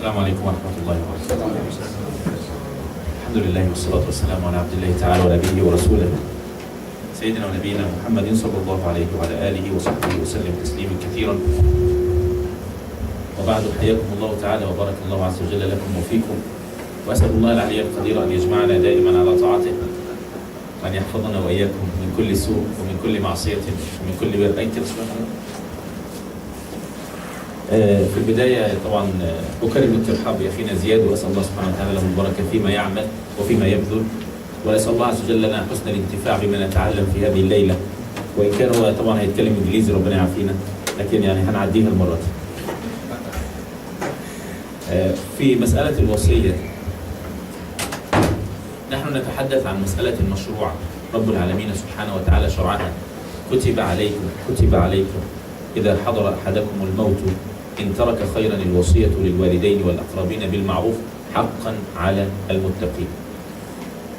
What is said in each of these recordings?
السلام عليكم ورحمة الله وبركاته. الحمد لله والصلاة والسلام على عبد الله تعالى ونبيه ورسوله سيدنا ونبينا محمد صلى الله عليه وعلى آله وصحبه وسلم تسليما كثيرا. وبعد، حياكم الله تعالى وبارك الله عز وجل لكم وفيكم، وأسأل الله العلي القدير أن يجمعنا دائما على طاعته، وأن يحفظنا وإياكم من كل سوء ومن كل معصية ومن كل بيت. في البداية طبعا أكرم الترحاب بأخينا زياد، وأسأل الله سبحانه وتعالى له البركة فيما يعمل وفيما يبذل، وأسأل الله عز وجل لنا حسن الانتفاع بما نتعلم في هذه الليلة. وإن كان هو طبعا هيتكلم إنجليزي ربنا يعافينا، لكن يعني هنعديها المرة دي. في مسألة الوصية نحن نتحدث عن مسألة مشروعة رب العالمين سبحانه وتعالى شرعها. كتب عليكم إذا حضر أحدكم الموت إن ترك خيرا الوصية للوالدين والأقربين بالمعروف حقا على المتقين.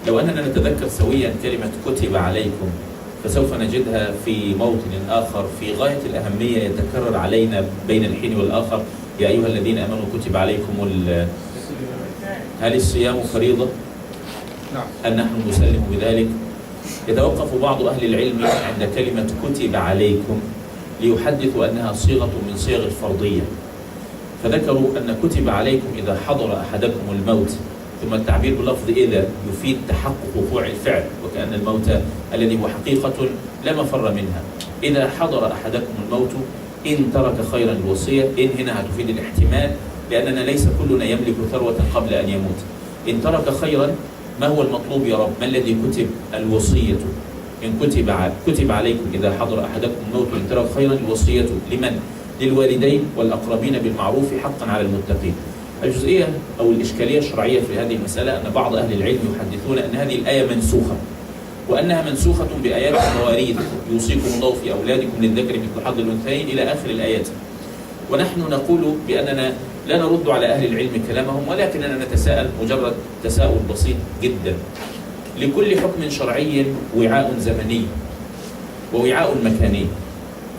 لو أننا نتذكر سويا كلمة كتب عليكم فسوف نجدها في موطن آخر في غاية الأهمية يتكرر علينا بين الحين والآخر. يا أيها الذين آمنوا كتب عليكم هل الصيام فريضة؟ هل نحن نسلم بذلك؟ يتوقف بعض أهل العلم عند كلمة كتب عليكم ليحدثوا أنها صيغة من صيغ الفرضية، فذكروا أن كتب عليكم إذا حضر أحدكم الموت، ثم التعبير بلفظ إذا يفيد تحقق وقوع الفعل، وكأن الموت الذي هو حقيقة لا مفر منها. إذا حضر أحدكم الموت إن ترك خيرا الوصية، إن هنا هتفيد الاحتمال، لأننا ليس كلنا يملك ثروة قبل أن يموت. إن ترك خيرا، ما هو المطلوب يا رب؟ ما الذي كتب؟ الوصية. إن كتب عليكم إذا حضر أحدكم الموت إن ترك خيرا الوصية لمن؟ للوالدين والأقربين بالمعروف حقا على المتقين. الجزئية أو الإشكالية الشرعية في هذه المسألة أن بعض أهل العلم يحدثون أن هذه الآية منسوخة، وأنها منسوخة بآيات المواريث، يوصيكم الله في أولادكم للذكر مثل حظ الأنثيين إلى آخر الآيات. ونحن نقول بأننا لا نرد على أهل العلم كلامهم، ولكننا نتساءل مجرد تساؤل بسيط جدا. لكل حكم شرعي وعاء زمني ووعاء مكاني،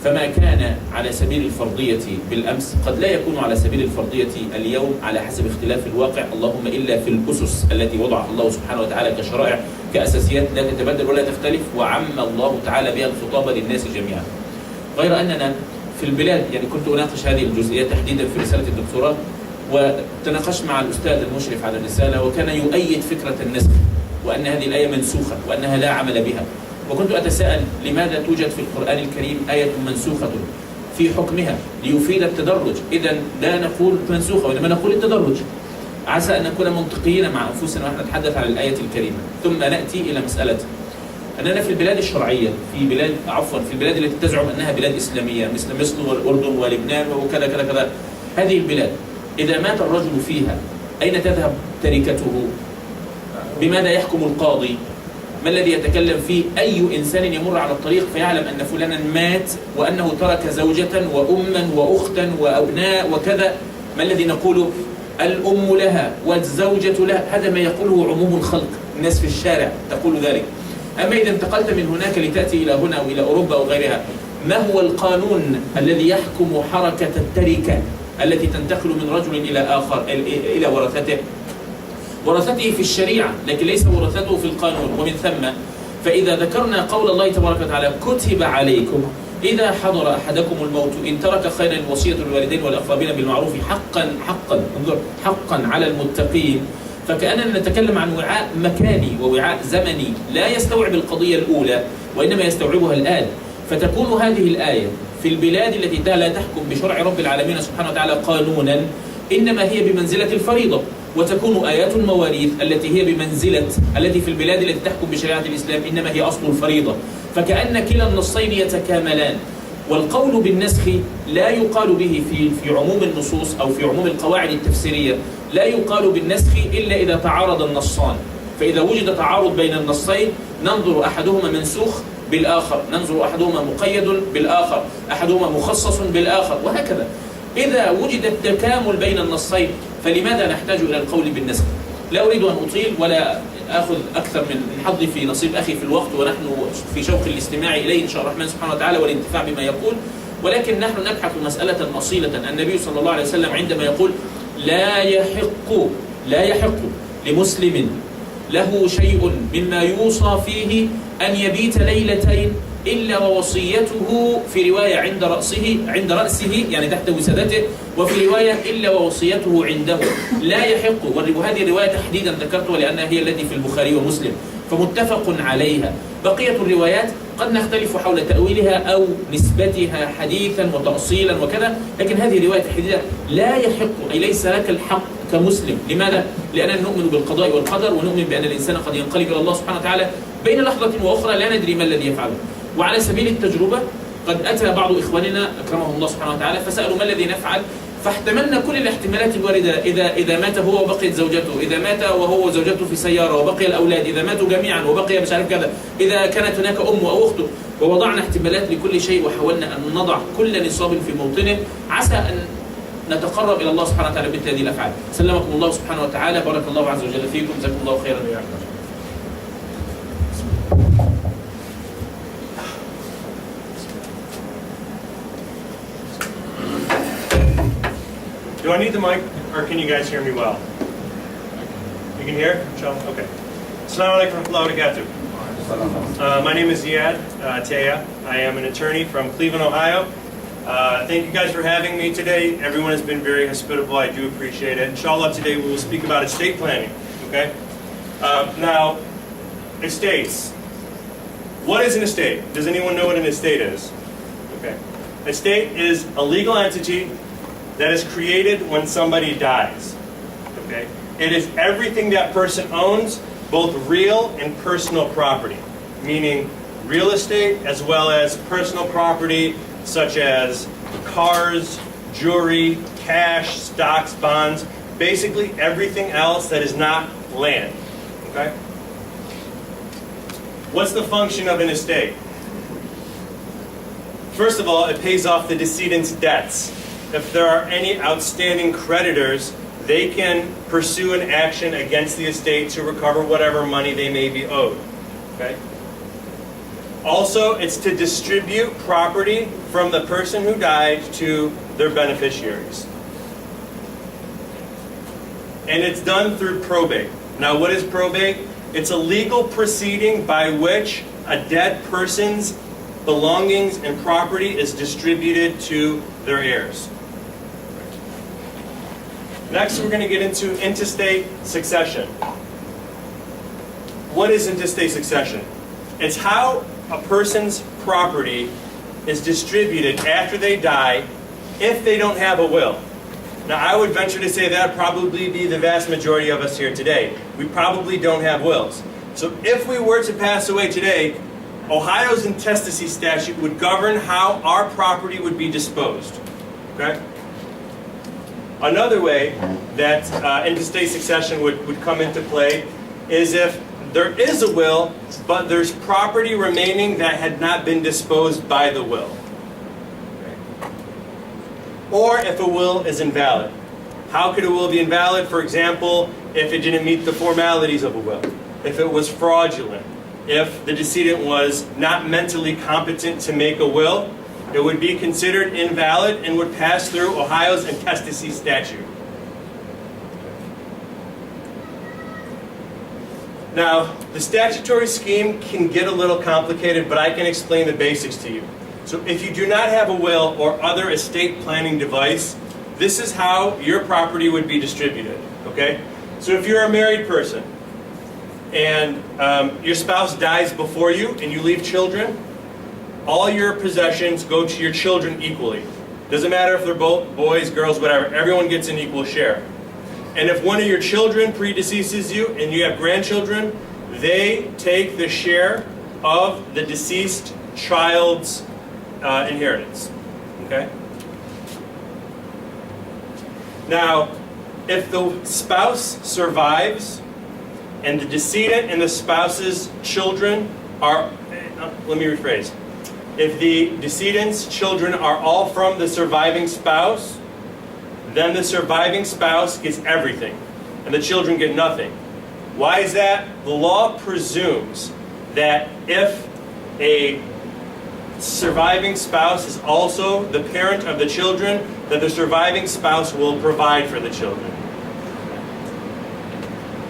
فما كان على سبيل الفرضية بالأمس قد لا يكون على سبيل الفرضية اليوم على حسب اختلاف الواقع، اللهم إلا في الأسس التي وضعها الله سبحانه وتعالى كشرائع كأساسيات لا تتبدل ولا تختلف، وعم الله تعالى بها الخطاب للناس جميعا. غير أننا في البلاد، يعني كنت أناقش هذه الجزئية تحديدا في رسالة الدكتوراه، وتناقشت مع الأستاذ المشرف على الرسالة، وكان يؤيد فكرة النسخ وأن هذه الآية منسوخة وأنها لا عمل بها. وكنت أتساءل لماذا توجد في القرآن الكريم آية منسوخة في حكمها ليفيد التدرج؟ إذن لا نقول منسوخة وإنما نقول التدرج، عسى أن نكون منطقيين مع أنفسنا ونحن نتحدث عن الآية الكريمة. ثم نأتي إلى مسألة أننا في البلاد الشرعية، في البلاد التي تزعم أنها بلاد إسلامية مثل مصر والأردن ولبنان وكذا كذا كذا، هذه البلاد إذا مات الرجل فيها أين تذهب تركته؟ بماذا يحكم القاضي؟ ما الذي يتكلم فيه؟ أي إنسان يمر على الطريق فيعلم أن فلانا مات وأنه ترك زوجة وأما وأختا وأبناء وكذا، ما الذي نقوله؟ الأم لها والزوجة لها. هذا ما يقوله عموم الخلق، الناس في الشارع تقول ذلك. أما إذا انتقلت من هناك لتأتي إلى هنا أو إلى أوروبا أو غيرها، ما هو القانون الذي يحكم حركة التركة التي تنتقل من رجل إلى آخر إلى ورثته في الشريعة، لكن ليس ورثته في القانون. ومن ثم فإذا ذكرنا قول الله تبارك وتعالى كتب عليكم إذا حضر أحدكم الموت إن ترك خيرا الوصية للوالدين والأقربين بالمعروف حقا على المتقين، فكأننا نتكلم عن وعاء مكاني ووعاء زمني لا يستوعب القضية الأولى وإنما يستوعبها الآن. فتكون هذه الآية في البلاد التي لا تحكم بشرع رب العالمين سبحانه وتعالى قانونا إنما هي بمنزلة الفريضة، وتكون آيات المواريث التي في البلاد التي تحكم بشريعة الإسلام إنما هي أصل الفريضة. فكأن كلا النصين يتكاملان. والقول بالنسخ لا يقال به في عموم النصوص أو في عموم القواعد التفسيرية، لا يقال بالنسخ إلا إذا تعارض النصان. فإذا وجد تعارض بين النصين ننظر أحدهما منسوخ بالآخر، ننظر أحدهما مقيد بالآخر، أحدهما مخصص بالآخر، وهكذا. إذا وجد التكامل بين النصين فلماذا نحتاج إلى القول بالنسخ؟ لا أريد أن أطيل ولا أخذ أكثر من حظي في نصيب أخي في الوقت، ونحن في شوق الاستماع إليه إن شاء الله الرحمن سبحانه وتعالى والانتفاع بما يقول. ولكن نحن نبحث مسألة أصيلة. النبي صلى الله عليه وسلم عندما يقول لا يحق لمسلم له شيء مما يوصى فيه أن يبيت ليلتين إلا ووصيته، في رواية عند رأسه يعني تحت وسادته، وفي رواية إلا ووصيته عنده. لا يحق، وهذه الرواية تحديدا ذكرتها لأنها هي التي في البخاري ومسلم فمتفق عليها. بقية الروايات قد نختلف حول تأويلها أو نسبتها حديثا وتأصيلا وكذا، لكن هذه الرواية تحديدا لا يحق، أي ليس لك الحق كمسلم. لماذا؟ لأننا نؤمن بالقضاء والقدر، ونؤمن بأن الإنسان قد ينقلب إلى الله سبحانه وتعالى بين لحظة وأخرى لا ندري ما الذي يفعله. وعلى سبيل التجربة قد أتى بعض إخواننا أكرمهم الله سبحانه وتعالى فسألوا ما الذي نفعل، فاحتملنا كل الاحتمالات الواردة. إذا مات هو وبقيت زوجته، إذا مات وهو وزوجته في سيارة وبقي الأولاد، إذا ماتوا جميعا وبقي مش عارف كذا، إذا كانت هناك أم أو أخته، ووضعنا احتمالات لكل شيء وحاولنا أن نضع كل نصاب في موطنه عسى أن نتقرب إلى الله سبحانه وتعالى بمثل هذه الأفعال. سلمكم الله سبحانه وتعالى، بارك الله عز وجل فيكم، جزاكم الله خيرا. Do I need the mic, or can you guys hear me well? You can hear? Okay. Assalamu alaikum wa rahmatullahi wa barakatuh. My name is Ziad Tayeh. I am an attorney from Cleveland, Ohio. Thank you guys for having me today. Everyone has been very hospitable. I do appreciate it. Inshallah, today we will speak about estate planning. Okay? Now, estates. What is an estate? Does anyone know what an estate is? Okay. Estate is a legal entity that is created when somebody dies. Okay? It is everything that person owns, both real and personal property, meaning real estate as well as personal property such as cars, jewelry, cash, stocks, bonds, basically everything else that is not land. Okay? What's the function of an estate? First of all, it pays off the decedent's debts. If there are any outstanding creditors, they can pursue an action against the estate to recover whatever money they may be owed. Okay? Also, it's to distribute property from the person who died to their beneficiaries. And it's done through probate. Now, what is probate? It's a legal proceeding by which a dead person's belongings and property is distributed to their heirs. Next, we're going to get into intestate succession. What is intestate succession? It's how a person's property is distributed after they die if they don't have a will. Now, I would venture to say that would probably be the vast majority of us here today. We probably don't have wills. So if we were to pass away today, Ohio's intestacy statute would govern how our property would be disposed. Okay? Another way that intestate succession would come into play is if there is a will, but there's property remaining that had not been disposed by the will. Or if a will is invalid. How could a will be invalid? For example, if it didn't meet the formalities of a will, if it was fraudulent, if the decedent was not mentally competent to make a will, it would be considered invalid and would pass through Ohio's intestacy statute. Now, the statutory scheme can get a little complicated, but I can explain the basics to you. So if you do not have a will or other estate planning device, this is how your property would be distributed. Okay? So if you're a married person and your spouse dies before you and you leave children, all your possessions go to your children equally. Doesn't matter if they're both boys, girls, whatever. Everyone gets an equal share. And if one of your children predeceases you and you have grandchildren, they take the share of the deceased child's inheritance. Okay? Now, if the spouse survives and the decedent and the spouse's children are, let me rephrase. If the decedent's children are all from the surviving spouse, then the surviving spouse gets everything, and the children get nothing. Why is that? The law presumes that if a surviving spouse is also the parent of the children, that the surviving spouse will provide for the children.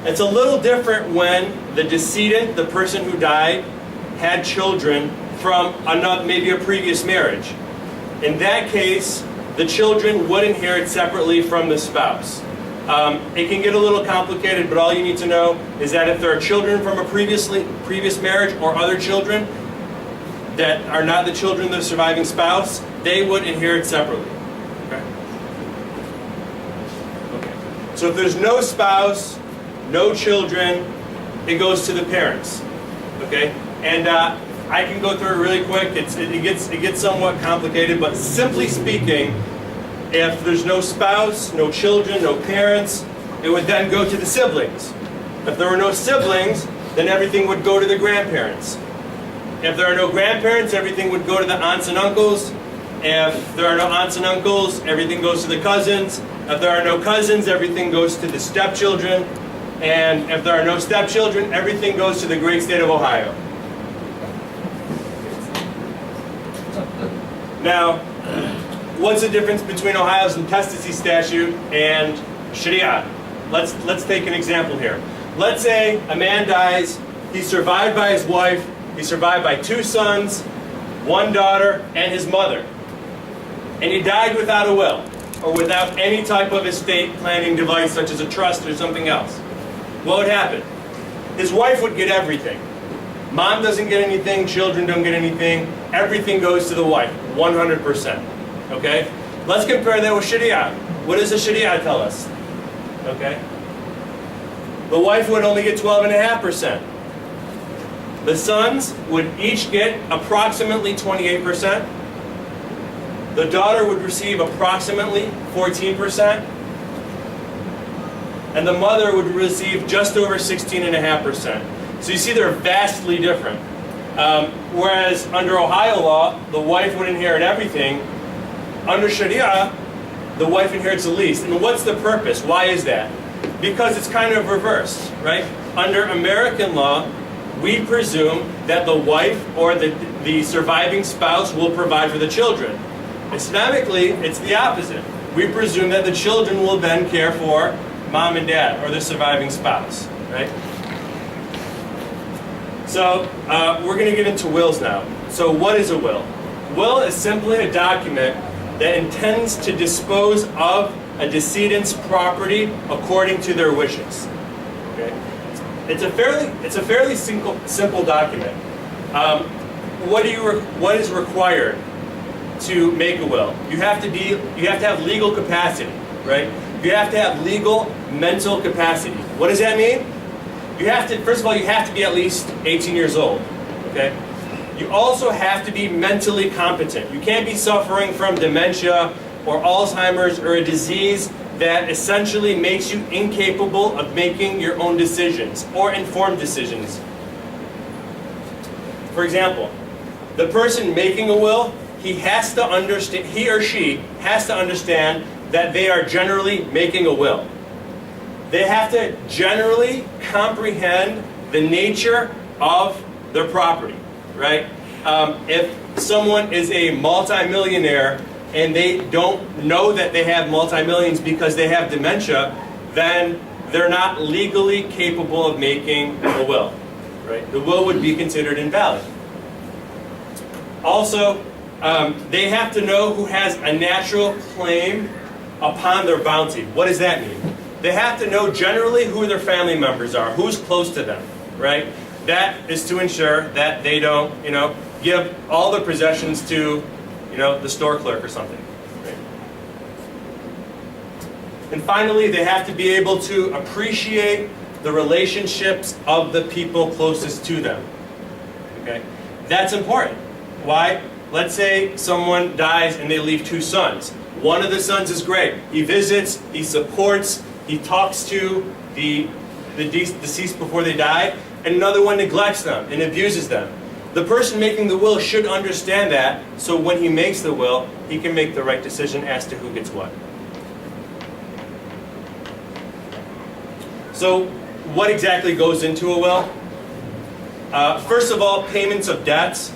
It's a little different when the decedent, the person who died, had children from maybe a previous marriage. In that case, the children would inherit separately from the spouse. It can get a little complicated, but all you need to know is that if there are children from a previous marriage or other children that are not the children of the surviving spouse, they would inherit separately. Okay. So if there's no spouse, no children, it goes to the parents. Okay, and I can go through it really quick. It gets somewhat complicated, but simply speaking, if there's no spouse, no children, no parents, it would then go to the siblings. If there were no siblings, then everything would go to the grandparents. If there are no grandparents, everything would go to the aunts and uncles. If there are no aunts and uncles, everything goes to the cousins. If there are no cousins, everything goes to the stepchildren. And if there are no stepchildren, everything goes to the great state of Ohio. Now, what's the difference between Ohio's intestacy statute and Sharia? Let's take an example here. Let's say a man dies, he's survived by his wife, he's survived by 2 sons, 1 daughter, and his mother. And he died without a will, or without any type of estate planning device such as a trust or something else. What would happen? His wife would get everything. Mom doesn't get anything, children don't get anything, everything goes to the wife, 100%. Okay? Let's compare that with Sharia. What does the Sharia tell us? Okay? The wife would only get 12.5%. The sons would each get approximately 28%. The daughter would receive approximately 14%. And the mother would receive just over 16.5%. So you see they're vastly different. Whereas under Ohio law, the wife would inherit everything. Under Sharia, the wife inherits the least. And what's the purpose? Why is that? Because it's kind of reversed, right? Under American law, we presume that the wife or the surviving spouse will provide for the children. Islamically, it's the opposite. We presume that the children will then care for mom and dad or the surviving spouse, right? So we're going to get into wills now. So what is a will? Will is simply a document that intends to dispose of a decedent's property according to their wishes. Okay? It's a fairly simple document. What is required to make a will? You have to have legal capacity, right? You have to have legal mental capacity. What does that mean? First of all, you have to be at least 18 years old. Okay? You also have to be mentally competent. You can't be suffering from dementia or Alzheimer's or a disease that essentially makes you incapable of making your own decisions or informed decisions. For example, the person making a will, he or she has to understand that they are generally making a will. They have to generally comprehend the nature of their property, right? If someone is a multimillionaire and they don't know that they have multi-millions because they have dementia, then they're not legally capable of making a will, right? The will would be considered invalid. Also, they have to know who has a natural claim upon their bounty. What does that mean? They have to know generally who their family members are, who's close to them, right? That is to ensure that they don't, give all their possessions to, the store clerk or something. Right? And finally, they have to be able to appreciate the relationships of the people closest to them. Okay? That's important. Why? Let's say someone dies and they leave 2 sons. One of the sons is great. He visits, he supports, he talks to the deceased before they die, and another one neglects them and abuses them. The person making the will should understand that, so when he makes the will, he can make the right decision as to who gets what. So, what exactly goes into a will? First of all, payments of debts.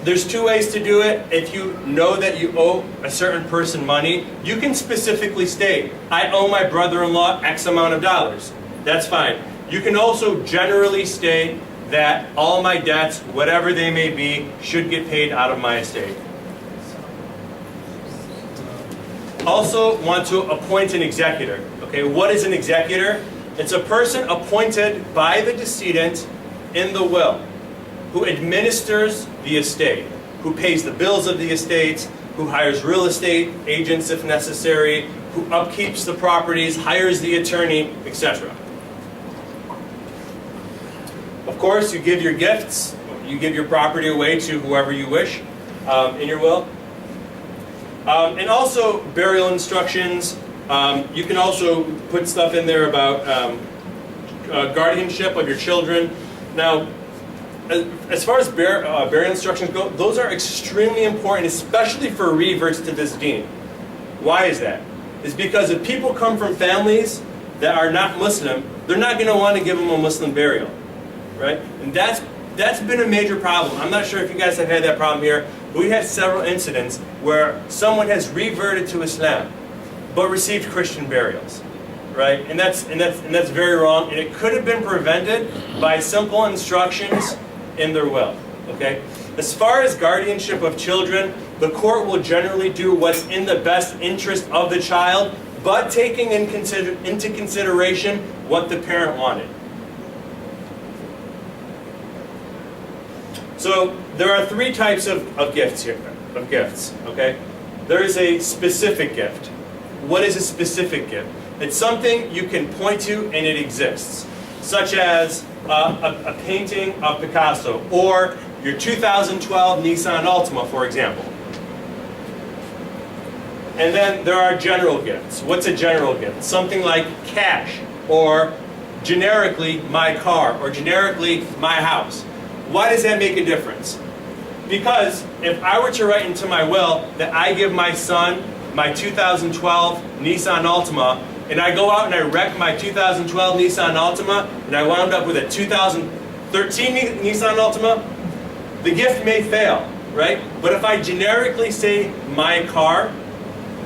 There's two ways to do it. If you know that you owe a certain person money, you can specifically state, I owe my brother-in-law X amount of dollars. That's fine. You can also generally state that all my debts, whatever they may be, should get paid out of my estate. Also want to appoint an executor. Okay, what is an executor? It's a person appointed by the decedent in the will, who administers the estate, who pays the bills of the estate, who hires real estate agents if necessary, who upkeeps the properties, hires the attorney, etc. Of course, you give your gifts, you give your property away to whoever you wish in your will. And also burial instructions. You can also put stuff in there about guardianship of your children. Now, as far as burial instructions go, those are extremely important, especially for reverts to this deen. Why is that? It's because if people come from families that are not Muslim, they're not going to want to give them a Muslim burial, right? And that's been a major problem. I'm not sure if you guys have had that problem here, but we had several incidents where someone has reverted to Islam, but received Christian burials, right? And that's very wrong. And it could have been prevented by simple instructions in their will. Okay. As far as guardianship of children, the court will generally do what's in the best interest of the child, but taking into consideration what the parent wanted. So there are three types of gifts here. Okay. There is a specific gift. What is a specific gift? It's something you can point to and it exists, such as a painting of Picasso or your 2012 Nissan Altima, for example. And then there are general gifts. What's a general gift? Something like cash, or generically my car, or generically my house. Why does that make a difference? Because if I were to write into my will that I give my son my 2012 Nissan Altima, and I go out and I wreck my 2012 Nissan Altima, and I wound up with a 2013 Nissan Altima, the gift may fail, right? But if I generically say my car,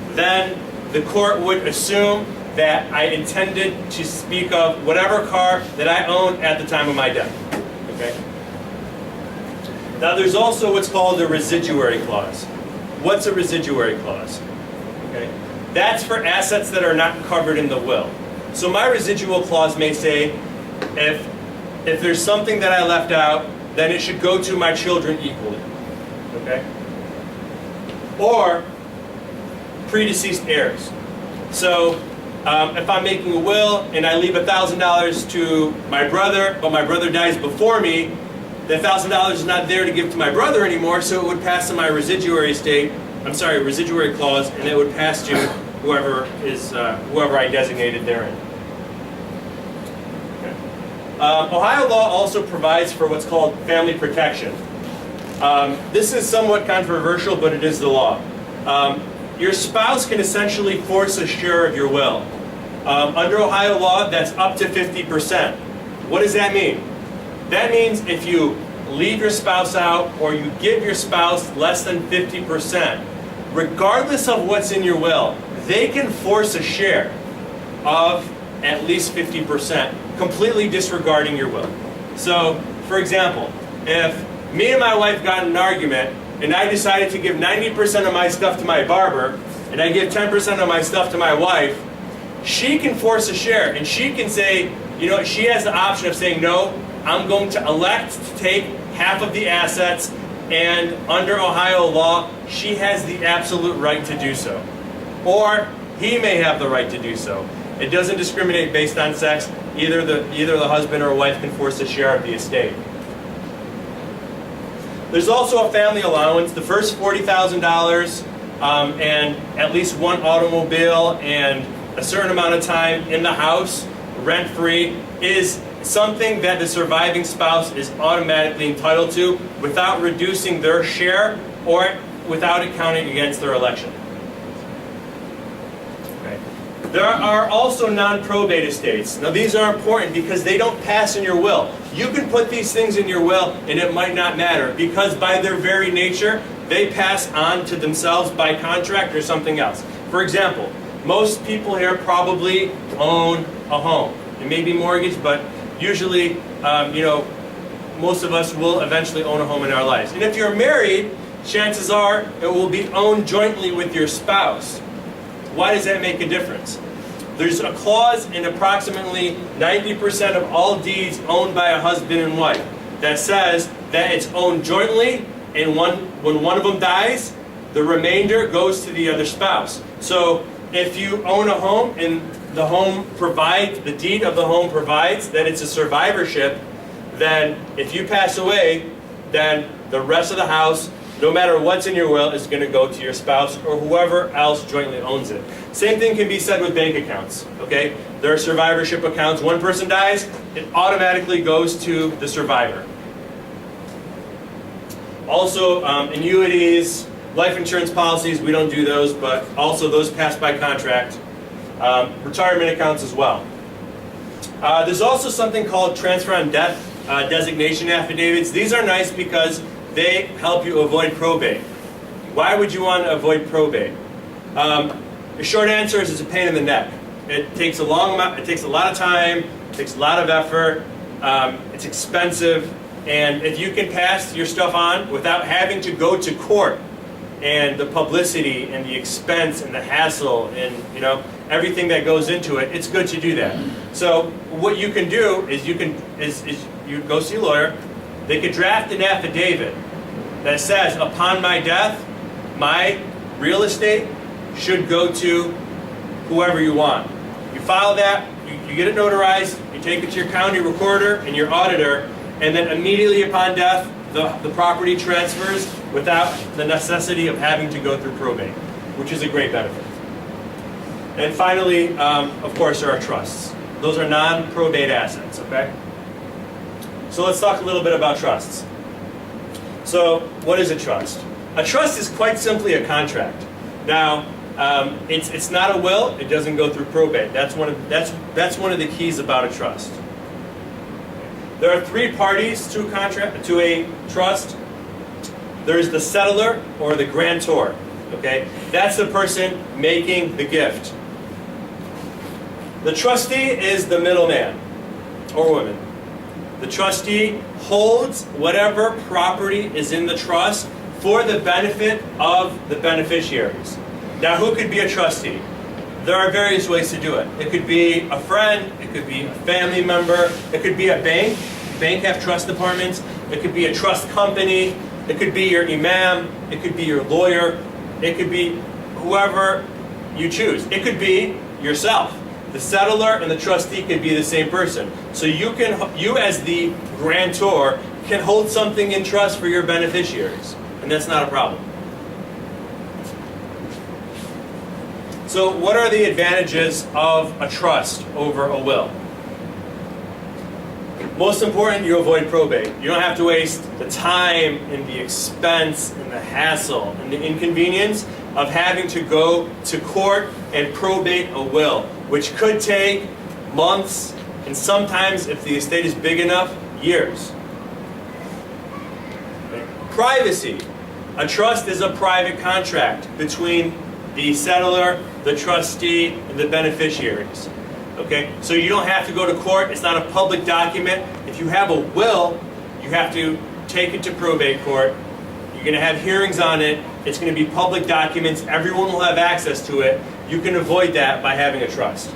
then the court would assume that I intended to speak of whatever car that I owned at the time of my death. Okay? Now there's also what's called a residuary clause. What's a residuary clause? Okay? That's for assets that are not covered in the will. So my residual clause may say, if there's something that I left out, then it should go to my children equally. Okay? Or predeceased heirs. So if I'm making a will and I leave $1,000 to my brother, but my brother dies before me, the $1,000 is not there to give to my brother anymore, so it would pass to my residuary residuary clause, and it would pass to whoever I designated therein. Okay. Ohio law also provides for what's called family protection. This is somewhat controversial, but it is the law. Your spouse can essentially force a share of your will. Under Ohio law, that's up to 50%. What does that mean? That means if you leave your spouse out or you give your spouse less than 50%, regardless of what's in your will, they can force a share of at least 50%, completely disregarding your will. So, for example, if me and my wife got in an argument and I decided to give 90% of my stuff to my barber and I give 10% of my stuff to my wife, she can force a share and she can say, you know, she has the option of saying, no, I'm going to elect to take half of the assets, and under Ohio law, she has the absolute right to do so. Or he may have the right to do so. It doesn't discriminate based on sex. Either the husband or wife can force a share of the estate. There's also a family allowance. The first $40,000 and at least one automobile and a certain amount of time in the house, rent-free, is something that the surviving spouse is automatically entitled to without reducing their share or without it counting against their election. Okay. There are also non-probate estates. Now these are important because they don't pass in your will. You can put these things in your will and it might not matter because by their very nature, they pass on to themselves by contract or something else. For example, most people here probably own a home. It may be mortgaged, but usually, most of us will eventually own a home in our lives. And if you're married, chances are it will be owned jointly with your spouse. Why does that make a difference? There's a clause in approximately 90% of all deeds owned by a husband and wife that says that it's owned jointly, and when one of them dies, the remainder goes to the other spouse. So if you own a home and the deed of the home provides that it's a survivorship, then if you pass away, then the rest of the house, no matter what's in your will, is going to go to your spouse or whoever else jointly owns it. Same thing can be said with bank accounts. Okay, there are survivorship accounts. One person dies, it automatically goes to the survivor. Also, annuities, life insurance policies, we don't do those, but also those pass by contract. Retirement accounts as well. There's also something called transfer on death designation affidavits. These are nice because they help you avoid probate. Why would you want to avoid probate? The short answer is it's a pain in the neck. It takes a lot of time, it takes a lot of effort, it's expensive, and if you can pass your stuff on without having to go to court and the publicity and the expense and the hassle and everything that goes into it, it's good to do that. So what you can do is you go see a lawyer. They could draft an affidavit that says, upon my death, my real estate should go to whoever you want. You file that, you get it notarized, you take it to your county recorder and your auditor, and then immediately upon death, the property transfers without the necessity of having to go through probate, which is a great benefit. And finally, of course, there are trusts. Those are non-probate assets, okay? So let's talk a little bit about trusts. So what is a trust? A trust is quite simply a contract. Now, it's not a will. It doesn't go through probate. That's one of the keys about a trust. There are three parties to a trust. There's the settlor or the grantor. Okay, that's the person making the gift. The trustee is the middleman or woman. The trustee holds whatever property is in the trust for the benefit of the beneficiaries. Now, who could be a trustee? There are various ways to do it. It could be a friend, it could be a family member, it could be a bank. Banks have trust departments. It could be a trust company. It could be your imam. It could be your lawyer. It could be whoever you choose. It could be yourself. The settlor and the trustee could be the same person. So you as the grantor can hold something in trust for your beneficiaries, and that's not a problem. So what are the advantages of a trust over a will? Most important, you avoid probate. You don't have to waste the time and the expense and the hassle and the inconvenience of having to go to court and probate a will, which could take months and sometimes, if the estate is big enough, years. Okay. Privacy. A trust is a private contract between the settlor, the trustee, and the beneficiaries. Okay, so you don't have to go to court. It's not a public document. If you have a will, you have to take it to probate court. You're going to have hearings on it. It's going to be public documents. Everyone will have access to it. You can avoid that by having a trust.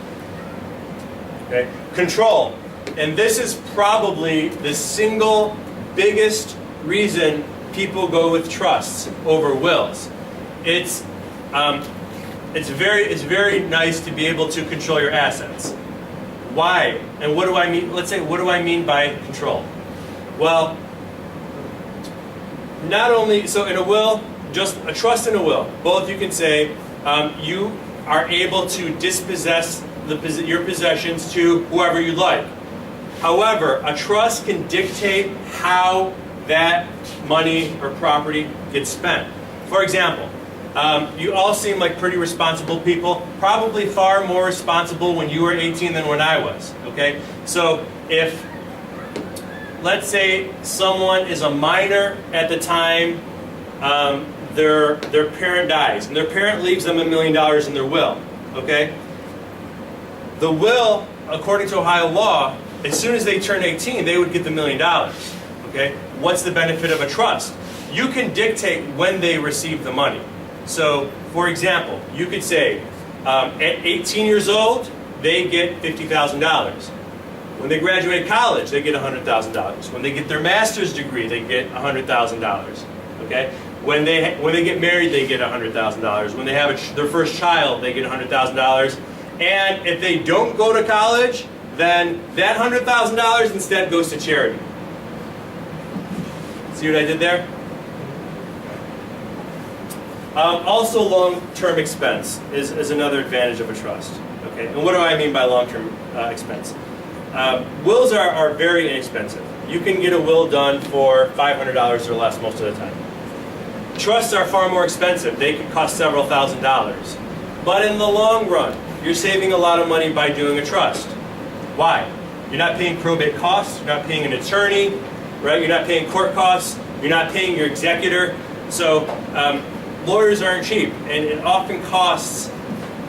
Okay, control. And this is probably the single biggest reason people go with trusts over wills. It's very nice to be able to control your assets. Why? And what do I mean? Let's say, what do I mean by control? Well, not only, so in a will, just a trust and a will, both you can say you are able to dispossess your possessions to whoever you like. However, a trust can dictate how that money or property gets spent. For example, You all seem like pretty responsible people, probably far more responsible when you were 18 than when I was, okay? So if, let's say someone is a minor at the time their parent dies, and their parent leaves them $1 million in their will, okay? The will, according to Ohio law, as soon as they turn 18, they would get the $1 million, okay? What's the benefit of a trust? You can dictate when they receive the money. So, for example, you could say, at 18 years old, they get $50,000. When they graduate college, they get $100,000. When they get their master's degree, they get $100,000. Okay? When they get married, they get $100,000. When they have their first child, they get $100,000. And if they don't go to college, then that $100,000 instead goes to charity. See what I did there? Also, long-term expense is another advantage of a trust. Okay, and what do I mean by long-term expense? Wills are very inexpensive. You can get a will done for $500 or less most of the time. Trusts are far more expensive. They can cost several $1,000s. But in the long run, you're saving a lot of money by doing a trust. Why? You're not paying probate costs. You're not paying an attorney, right? You're not paying court costs. You're not paying your executor. So lawyers aren't cheap, and it often costs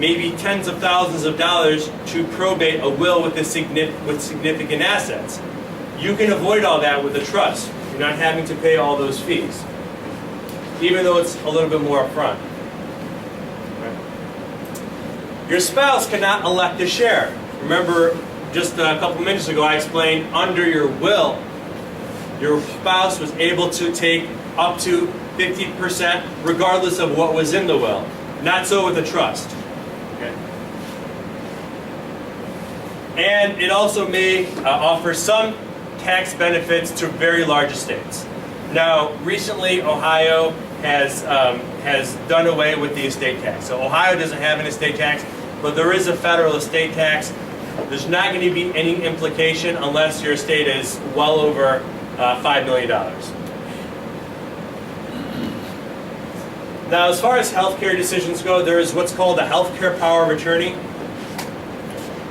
maybe tens of thousands of dollars to probate a will with significant assets. You can avoid all that with a trust. You're not having to pay all those fees, even though it's a little bit more upfront. Right? Your spouse cannot elect a share. Remember, just a couple minutes ago I explained under your will, your spouse was able to take up to 50% regardless of what was in the will. Not so with a trust. Okay? And it also may offer some tax benefits to very large estates. Now, recently Ohio has done away with the estate tax. So Ohio doesn't have an estate tax, but there is a federal estate tax. There's not going to be any implication unless your estate is well over $5 million. Now, as far as healthcare decisions go, there is what's called a healthcare power of attorney.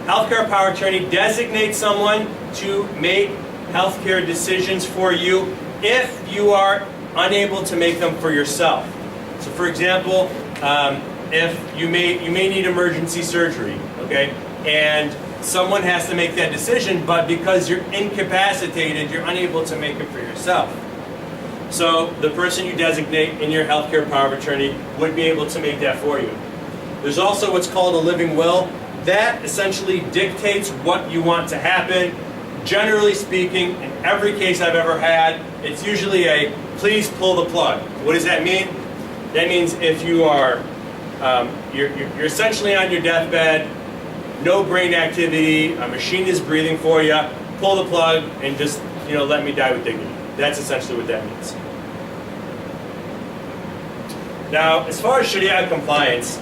Healthcare power of attorney designates someone to make healthcare decisions for you if you are unable to make them for yourself. So, for example, if you may need emergency surgery, okay, and someone has to make that decision, but because you're incapacitated, you're unable to make it for yourself. So the person you designate in your healthcare power of attorney would be able to make that for you. There's also what's called a living will. That essentially dictates what you want to happen. Generally speaking, in every case I've ever had, it's usually a please pull the plug. What does that mean? That means if you are you're essentially on your deathbed, no brain activity, a machine is breathing for you, pull the plug and just let me die with dignity. That's essentially what that means. Now, as far as Sharia compliance,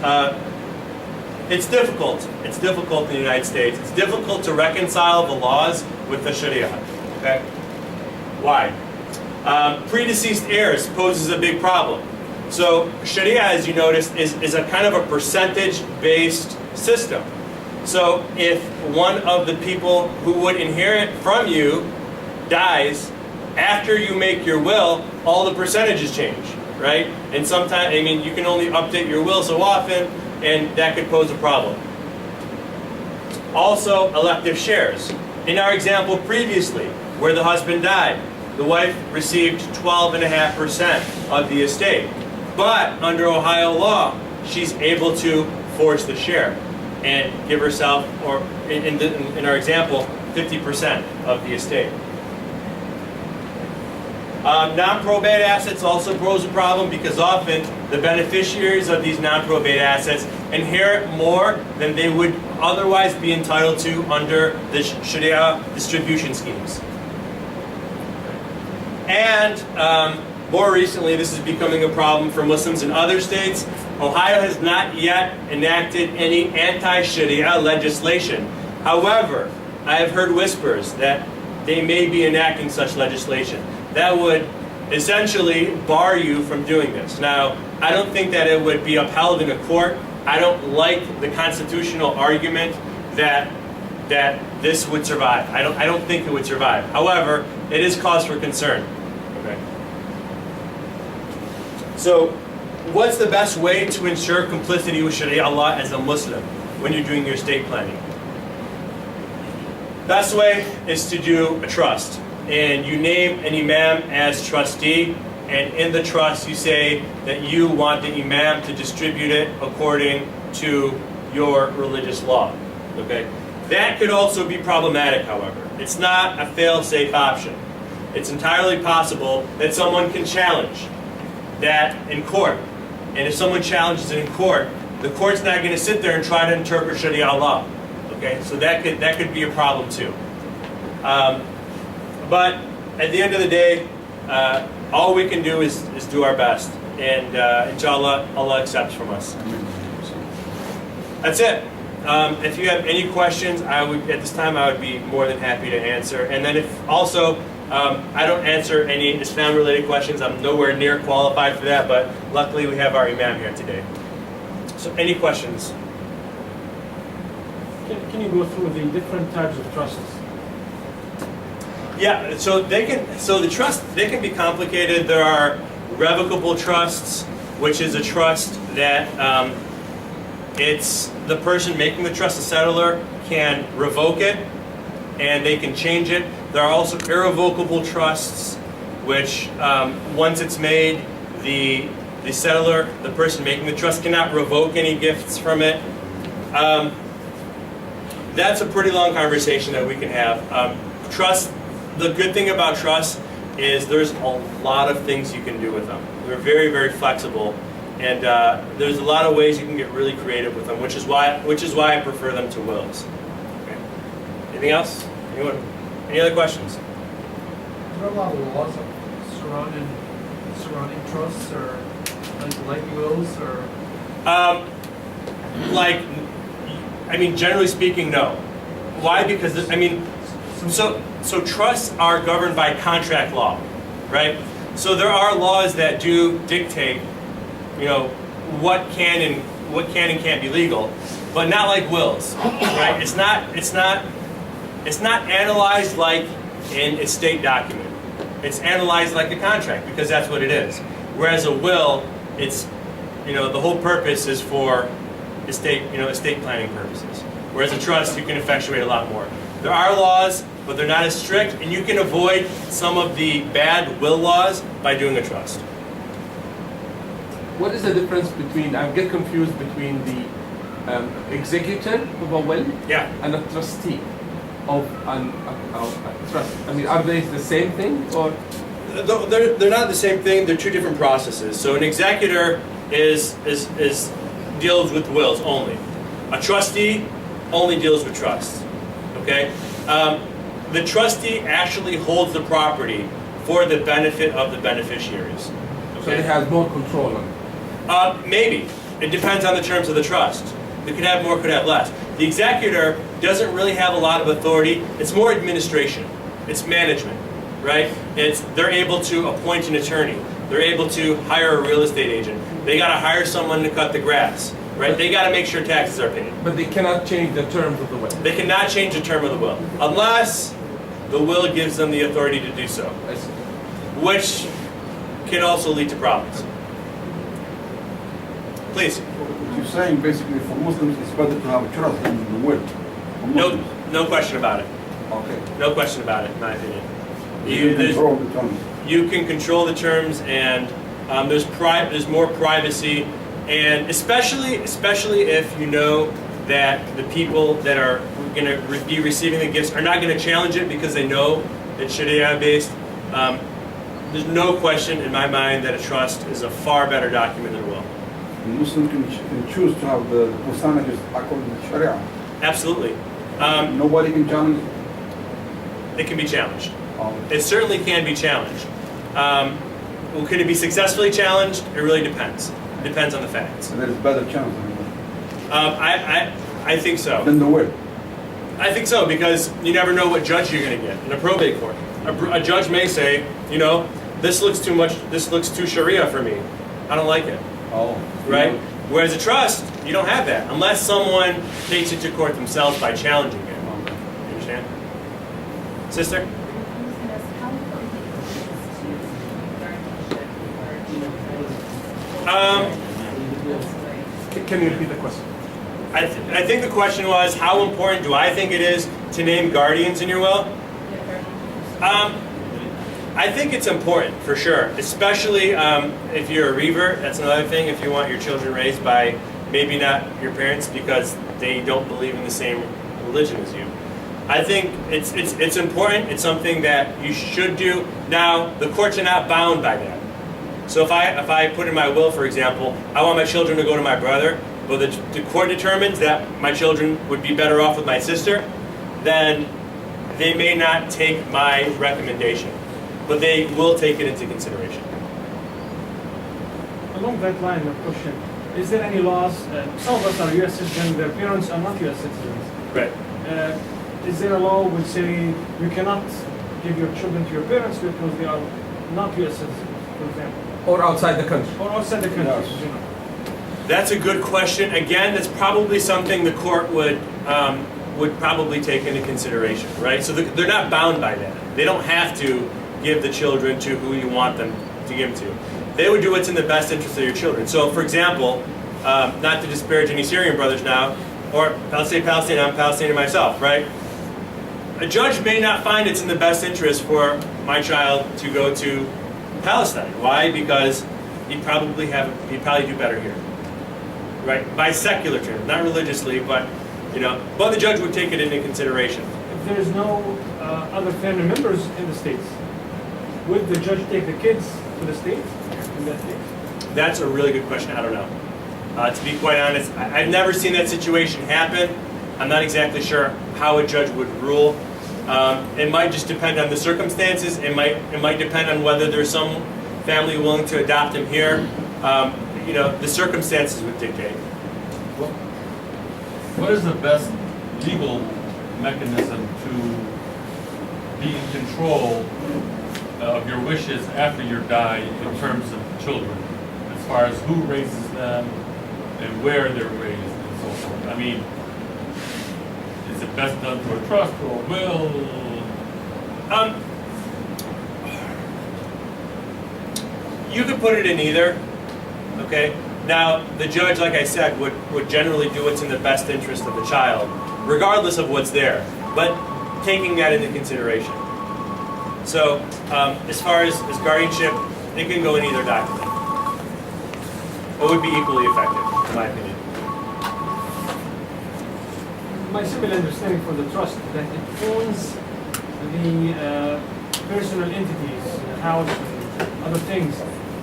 it's difficult. It's difficult in the United States. It's difficult to reconcile the laws with the Sharia. Okay? Why? Predeceased heirs poses a big problem. So Sharia, as you noticed, is a kind of a percentage-based system. So if one of the people who would inherit from you dies, after you make your will, all the percentages change, right? And sometimes, you can only update your will so often, and that could pose a problem. Also, elective shares. In our example previously, where the husband died, the wife received 12.5% of the estate. But under Ohio law, she's able to force the share and give herself, or in our example, 50% of the estate. Non-probate assets also pose a problem because often the beneficiaries of these non-probate assets inherit more than they would otherwise be entitled to under the Sharia distribution schemes. And more recently, this is becoming a problem for Muslims in other states. Ohio has not yet enacted any anti-Sharia legislation. However, I have heard whispers that they may be enacting such legislation. That would essentially bar you from doing this. Now, I don't think that it would be upheld in a court. I don't like the constitutional argument that this would survive. I don't think it would survive. However, it is cause for concern. Okay. So, what's the best way to ensure complicity with Sharia law as a Muslim when you're doing your estate planning? Best way is to do a trust. And you name an imam as trustee, and in the trust you say that you want the imam to distribute it according to your religious law. Okay? That could also be problematic, however. It's not a fail-safe option. It's entirely possible that someone can challenge that in court. And if someone challenges it in court, the court's not going to sit there and try to interpret Sharia law. Okay? So that could be a problem too. But at the end of the day, all we can do is do our best, and inshallah, Allah accepts from us. That's it. If you have any questions, at this time I would be more than happy to answer. And then if also, I don't answer any Islam-related questions. I'm nowhere near qualified for that, but luckily we have our imam here today. So any questions? Can you go through the different types of trusts? Yeah, so the trust, they can be complicated. There are revocable trusts, which is a trust that it's the person making the trust, the settlor, can revoke it and they can change it. There are also irrevocable trusts, which once it's made, the settlor, the person making the trust, cannot revoke any gifts from it. That's a pretty long conversation that we can have. Trust. The good thing about trusts is there's a lot of things you can do with them. They're very, very flexible, and there's a lot of ways you can get really creative with them, which is why I prefer them to wills. Okay. Anything else? Anyone? Any other questions? Are there a lot of laws surrounding trusts, or like wills, or? Generally speaking, no. Why? Because So trusts are governed by contract law, right? So there are laws that do dictate, what can and can't be legal, but not like wills, right? It's not analyzed like an estate document. It's analyzed like a contract because that's what it is. Whereas a will, it's, the whole purpose is for estate planning purposes. Whereas a trust, you can effectuate a lot more. There are laws, but they're not as strict, and you can avoid some of the bad will laws by doing a trust. What is the difference between, I get confused between the executor of a will and a trustee of a trust? Are they the same thing, or? They're not the same thing, they're two different processes. So an executor deals with wills only. A trustee only deals with trusts, okay? The trustee actually holds the property for the benefit of the beneficiaries. Okay? So it has more control on it? Maybe. It depends on the terms of the trust. It could have more, could have less. The executor doesn't really have a lot of authority. It's more administration. It's management, right? They're able to appoint an attorney. They're able to hire a real estate agent. They got to hire someone to cut the grass, right? They got to make sure taxes are paid. But they cannot change the terms of the will? They cannot change the term of the will, unless the will gives them the authority to do so, which can also lead to problems. Please. What you're saying basically for Muslims it's better to have a trust than the will. No question about it. Okay. No question about it, in my opinion. You control the terms. You can control the terms, and there's more privacy, and especially if you know that the people that are going to be receiving the gifts are not going to challenge it because they know it's Sharia based. There's no question in my mind that a trust is a far better document than a will. The Muslim can choose to have the percentages according to Sharia. Absolutely. Nobody can challenge it? It can be challenged. It certainly can be challenged. Could it be successfully challenged? It really depends. It depends on the facts. So there's better chance than the will. I think so. Than the will. I think so, because you never know what judge you're going to get in a probate court. A judge may say, this looks too much, this looks too Sharia for me. I don't like it. Oh. Right? Whereas a trust, you don't have that unless someone takes it to court themselves by challenging it. You understand? Sister? Can you repeat the question? I think the question was, how important do I think it is to name guardians in your will? I think it's important, for sure, especially if you're a revert. That's another thing, if you want your children raised by maybe not your parents because they don't believe in the same religion as you. I think it's important. It's something that you should do. Now, the courts are not bound by that. So if I put in my will, for example, I want my children to go to my brother, but the court determines that my children would be better off with my sister, then they may not take my recommendation, but they will take it into consideration. Along that line of question, is there any laws? Some of us are U.S. citizens, their parents are not U.S. citizens. Right. Is there a law which say you cannot give your children to your parents because they are not U.S. citizens, for example? Or outside the country? Or outside the country, Yes. you know? That's a good question. Again, that's probably something the court would probably take into consideration, right? So they're not bound by that. They don't have to give the children to who you want them to give them to. They would do what's in the best interest of your children. So, for example, not to disparage any Syrian brothers now, or I'll say Palestinian, I'm Palestinian myself, right? A judge may not find it's in the best interest for my child to go to Palestine. Why? Because he'd probably do better here, right? By secular terms, not religiously, but but the judge would take it into consideration. If there is no other family members in the States, would the judge take the kids to the States in that case? That's a really good question. I don't know. To be quite honest, I've never seen that situation happen. I'm not exactly sure how a judge would rule. It might just depend on the circumstances. It might depend on whether there's some family willing to adopt him here. The circumstances would dictate. What is the best legal mechanism to be in control of your wishes after you die in terms of children, as far as who raises them and where they're raised and so forth? I mean, is it best done through a trust or a will? You could put it in either. Okay. Now, the judge, like I said, would generally do what's in the best interest of the child, regardless of what's there, but taking that into consideration. So, as far as guardianship, it can go in either document. It would be equally effective, in my opinion. My simple understanding for the trust that it owns the personal entities, the house, and other things.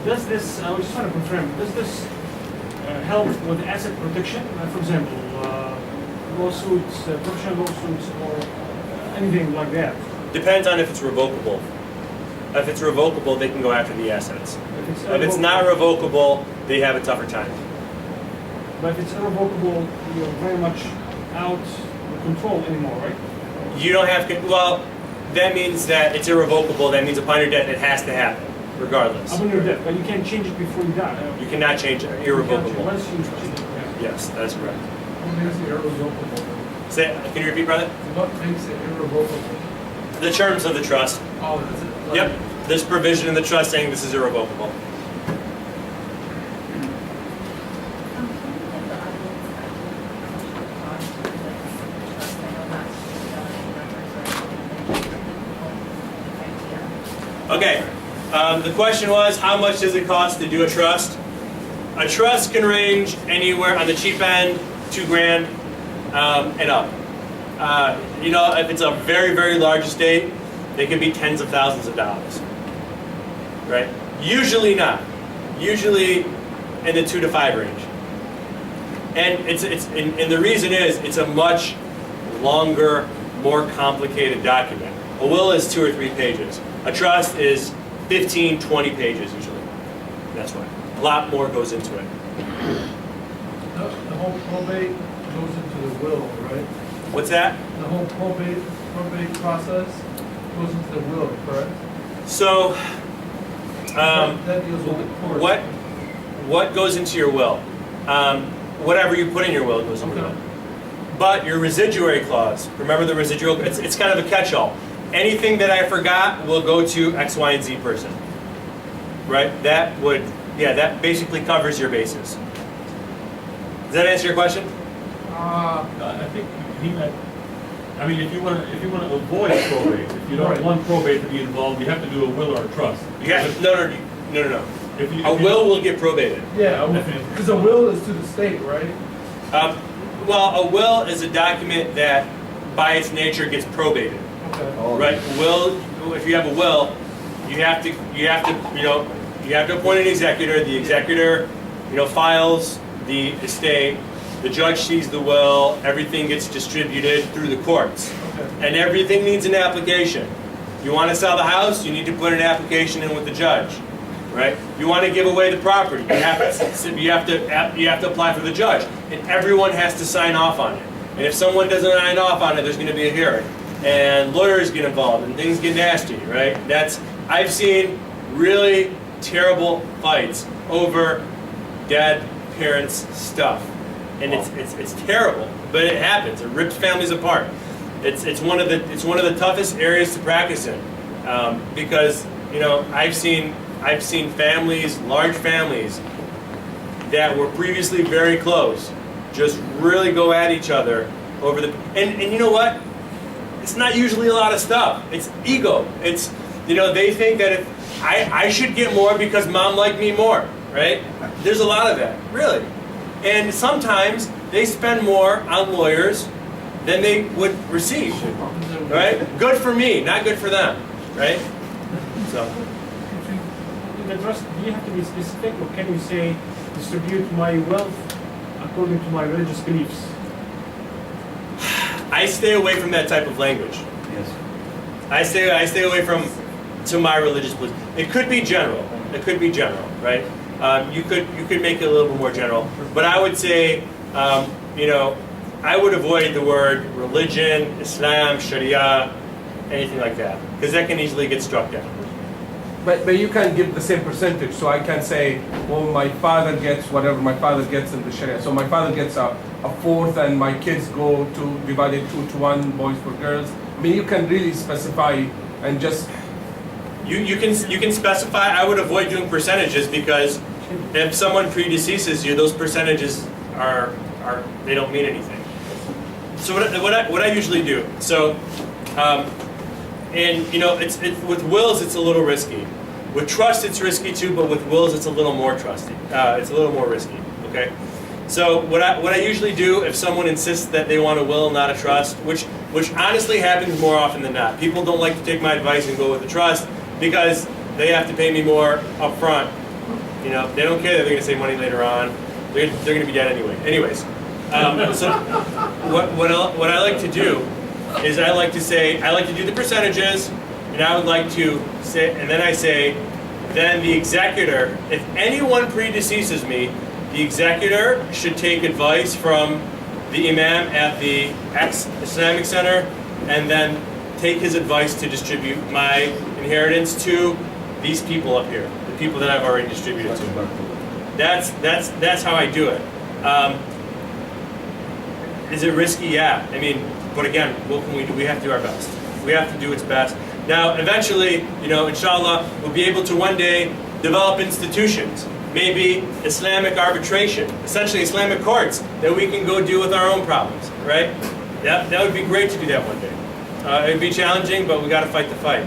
Does this, I just want to confirm, does this help with asset protection? For example, lawsuits, professional lawsuits, or anything like that? Depends on if it's revocable. If it's revocable, they can go after the assets. If it's not revocable, they have a tougher time. But if it's irrevocable, you're very much out of control anymore, right? You don't have, well, that means that it's irrevocable. That means upon your death, it has to happen, regardless. Upon your death, but you can't change it before you die. You cannot change it. Irrevocable. Unless you change it. Yes, that's correct. What makes it irrevocable? Can you repeat, brother? What makes it irrevocable? The terms of the trust. Oh, is it? Like, Yep. There's provision in the trust saying this is irrevocable. Okay. The question was, how much does it cost to do a trust? A trust can range anywhere on the cheap end, $2,000 and up. If it's a very, very large estate, they can be tens of thousands of dollars. Right? Usually not. Usually in the 2 to 5 range. And and the reason is it's a much longer, more complicated document. A will is 2 or 3 pages. A trust is 15, 20 pages usually. That's why. A lot more goes into it. The whole probate goes into the will, right? What's that? The whole probate process goes into the will, correct? So, That deals with the court. What goes into your will? Whatever you put in your will goes into your will. But your residuary clause, remember the residual, it's kind of a catch-all. Anything that I forgot will go to X, Y, and Z person. Right? That basically covers your bases. Does that answer your question? I think he meant, I mean, if you want to avoid probate, if you don't want probate to be involved, you have to do a will or a trust. Yeah. No. A will get probated. Yeah, because a will is to the state, right? Well, a will is a document that, by its nature, gets probated. Okay. Right? Will. If you have a will, you have to appoint an executor. The executor, files the estate. The judge sees the will. Everything gets distributed through the courts, and everything needs an application. You want to sell the house, you need to put an application in with the judge. Right? You want to give away the property, you have to apply for the judge, and everyone has to sign off on it. And if someone doesn't sign off on it, there's going to be a hearing, and lawyers get involved, and things get nasty. Right? I've seen really terrible fights over dead parents' stuff, and it's terrible, but it happens. It rips families apart. It's one of the toughest areas to practice in, because I've seen families, large families, that were previously very close, just really go at each other over the, and you know what? It's not usually a lot of stuff. It's ego. It's, they think that if I should get more because mom liked me more, right? There's a lot of that, really. And sometimes they spend more on lawyers than they would receive, right? Good for me, not good for them, right? So. In the trust, do you have to be specific, or can you say, distribute my wealth according to my religious beliefs? I stay away from that type of language. Yes. I stay away from to my religious beliefs. It could be general. It could be general, right? You could make it a little bit more general, but I would say, I would avoid the word religion, Islam, Sharia, anything like that, because that can easily get struck down. But you can give the same percentage, so I can say, well, my father gets whatever my father gets in the Sharia. So my father gets a fourth, and my kids go to divided 2-to-1, boys for girls. I mean, you can really specify and just. You can specify. I would avoid doing percentages, because if someone predeceases you, those percentages they don't mean anything. So what I usually do. So. And it's with wills it's a little risky. With trust it's risky too, but with wills it's a little more trusty. It's a little more risky. Okay. So what I usually do if someone insists that they want a will, not a trust, which honestly happens more often than not. People don't like to take my advice and go with a trust because they have to pay me more up front. They don't care that they're going to save money later on. They're going to be dead anyway. Anyways, so what I like to do is I like to do the percentages, and I would like to say, and then I say, then the executor, if anyone predeceases me, the executor should take advice from the imam at the Islamic Center, and then take his advice to distribute my inheritance to these people up here, the people that I've already distributed to. That's how I do it. Is it risky? Yeah. I mean, but again, what can we do? We have to do our best. We have to do its best. Now, eventually, inshallah, we'll be able to one day develop institutions, maybe Islamic arbitration, essentially Islamic courts that we can go deal with our own problems, right? That would be great to do that one day. It would be challenging, but we got to fight the fight.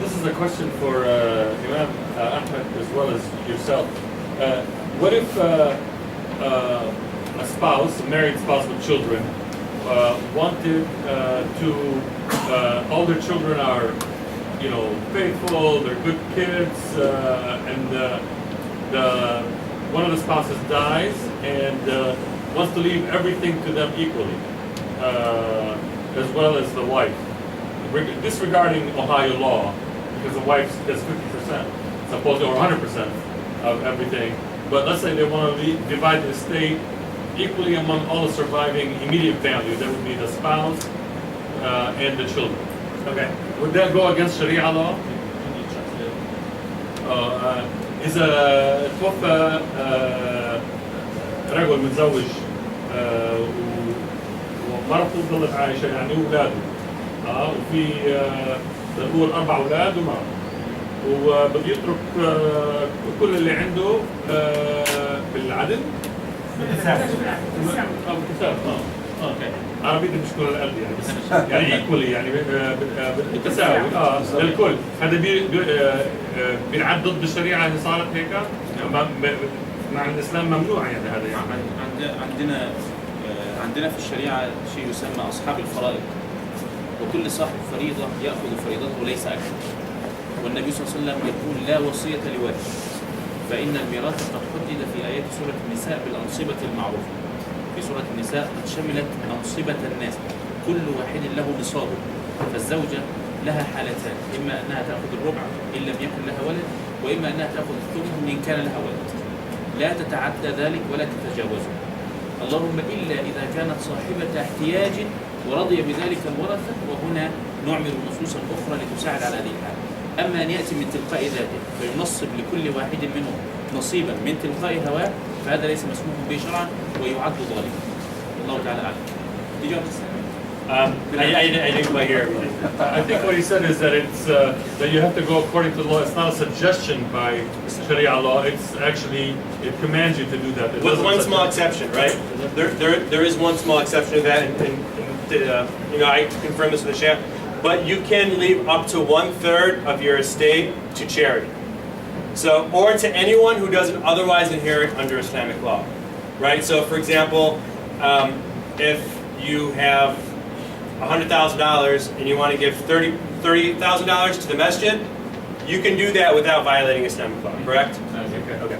This is a question for Imam Ahmed as well as yourself. What if a spouse, a married spouse with children, wanted all their children are, faithful, they're good kids, and one of the spouses dies and wants to leave everything to them equally, as well as the wife, disregarding Ohio law, because the wife gets 50%, supposedly, or 100% of everything. But let's say they want to divide the estate equally among all the surviving immediate family. That would be the spouse and the children. Okay. Would that go against Sharia law? إذا توفى رجل متزوج ومرته ظلت عايشة يعني أولاده وفي نقول 4 أولاد ومرأة وبده يترك كل اللي عنده بالعدل بالتساوي اوكي عربية مش كل القلب يعني بس يعني ايكولي يعني بالتساوي للكل هذا بينعد ضد الشريعة اللي صارت هيك مع الاسلام ممنوع يعني هذا يعني عندنا في الشريعة شيء يسمى أصحاب الفرائض، وكل صاحب فريضة يأخذ فريضته ليس أكثر. والنبي صلى الله عليه وسلم يقول لا وصية لوارث، فإن الميراث قد حدد في آيات سورة النساء بالأنصبة المعروفة. في سورة النساء قد شملت أنصبة الناس، كل واحد له نصابه. فالزوجة لها حالتان، إما أنها تأخذ الربع إن لم يكن لها ولد، وإما أنها تأخذ الثمن إن كان لها ولد. لا تتعدى ذلك ولا تتجاوزه، اللهم إلا إذا كانت صاحبة احتياج ورضي بذلك الورثة، وهنا نعمل نصوصا أخرى لتساعد على هذه الحالة. أما أن يأتي من تلقاء ذاته فينصب لكل واحد منهم نصيبا من تلقاء هواه، فهذا ليس مسموح به شرعا ويعد ظالما. الله تعالى أعلم. I didn't quite hear everything. I think what he said is that it's that you have to go according to the law. It's not a suggestion by Sharia law. It's actually, it commands you to do that. With one small exception, right? There is one small exception to that, and you know, I confirm this with the Sheikh. But you can leave up to 1/3 of your estate to charity. So, or to anyone who doesn't otherwise inherit under Islamic law, right? So, for example, if you have $100,000 and you want to give $30,000 to the masjid, you can do that without violating Islamic law, correct? Okay.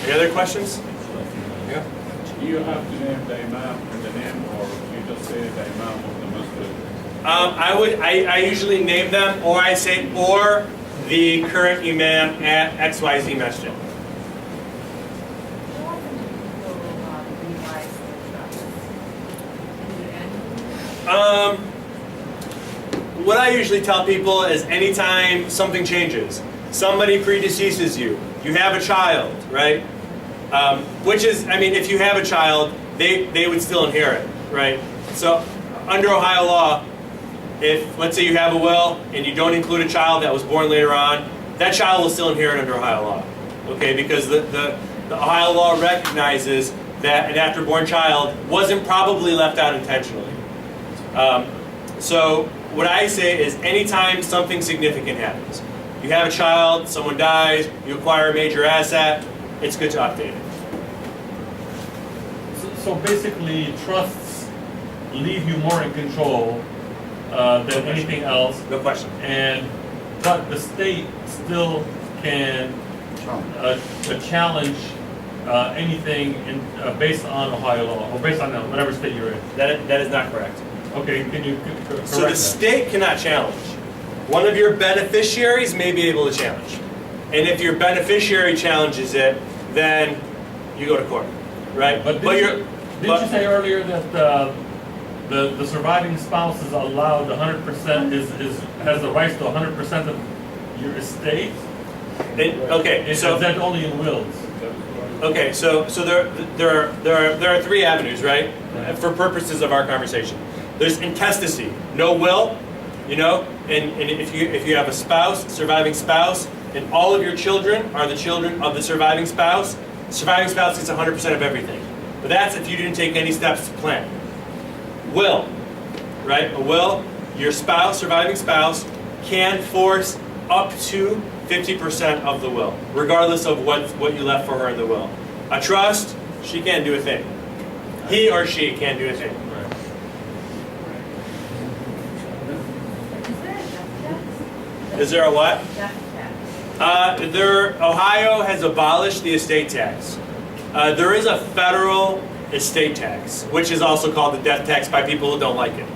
Any other questions? Yeah. Do you have to name the imam in the name, or you just say the imam of the masjid? I usually name them, or I say, or the current imam at XYZ masjid. What I usually tell people is anytime something changes, somebody predeceases you, you have a child, right? Which is, I mean, if you have a child, they would still inherit, right? So under Ohio law, if, let's say you have a will and you don't include a child that was born later on, that child will still inherit under Ohio law, okay? Because the Ohio law recognizes that an after-born child wasn't probably left out intentionally. So what I say is anytime something significant happens, you have a child, someone dies, you acquire a major asset, it's good to update it. So basically, trusts leave you more in control than anything else. No question. But the state still can challenge anything based on Ohio law or based on whatever state you're in. That is not correct. Okay, can you correct So the state cannot challenge. One of your beneficiaries may be able to challenge. And if your beneficiary challenges it, then you go to court, right? But didn't you say earlier that the surviving spouse is allowed 100% has the rights to 100% of your estate? Okay, so is that only in wills? Okay, so there are 3 avenues, right? For purposes of our conversation, there's intestacy, no will, you know, and if you have a spouse, surviving spouse, and all of your children are the children of the surviving spouse gets 100% of everything. But that's if you didn't take any steps to plan. Will, right? A will, your spouse, surviving spouse, can force up to 50% of the will, regardless of what you left for her in the will. A trust, she can't do a thing. He or she can't do a thing. Is there a what? Ohio has abolished the estate tax. There is a federal estate tax, which is also called the death tax by people who don't like it.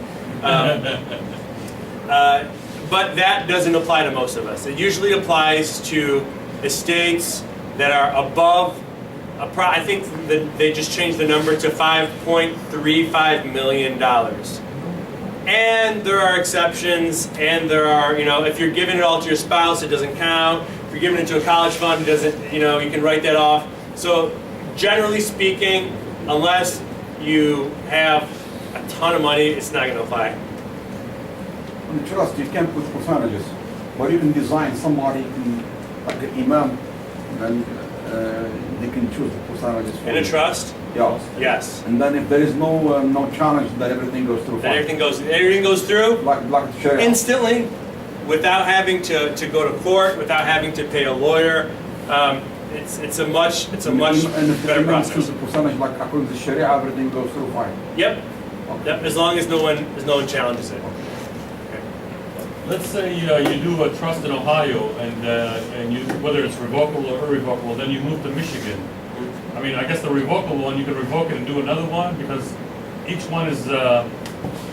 But that doesn't apply to most of us. It usually applies to estates that are above I think that they just changed the number to $5.35 million. And there are exceptions, and there are, if you're giving it all to your spouse, it doesn't count. If you're giving it to a college fund, it doesn't, you can write that off. So generally speaking, unless you have a ton of money, it's not going to apply. On the trust, you can't put percentages, but you can design somebody, like an imam, and they can choose the percentages for In a you. trust? Yeah. Yes. And then if there is no challenge, then everything goes through. Then fine. everything goes through Like the Sharia. instantly, without having to go to court, without having to pay a lawyer. It's a much and if the better imam process. chooses a percentage, like according to Sharia, everything goes through fine. Yep. Yep. As long as no one challenges it. Let's say you do a trust in Ohio, and you, whether it's revocable or irrevocable, then you move to Michigan. I mean, I guess the revocable one, you can revoke it and do another one, because each one is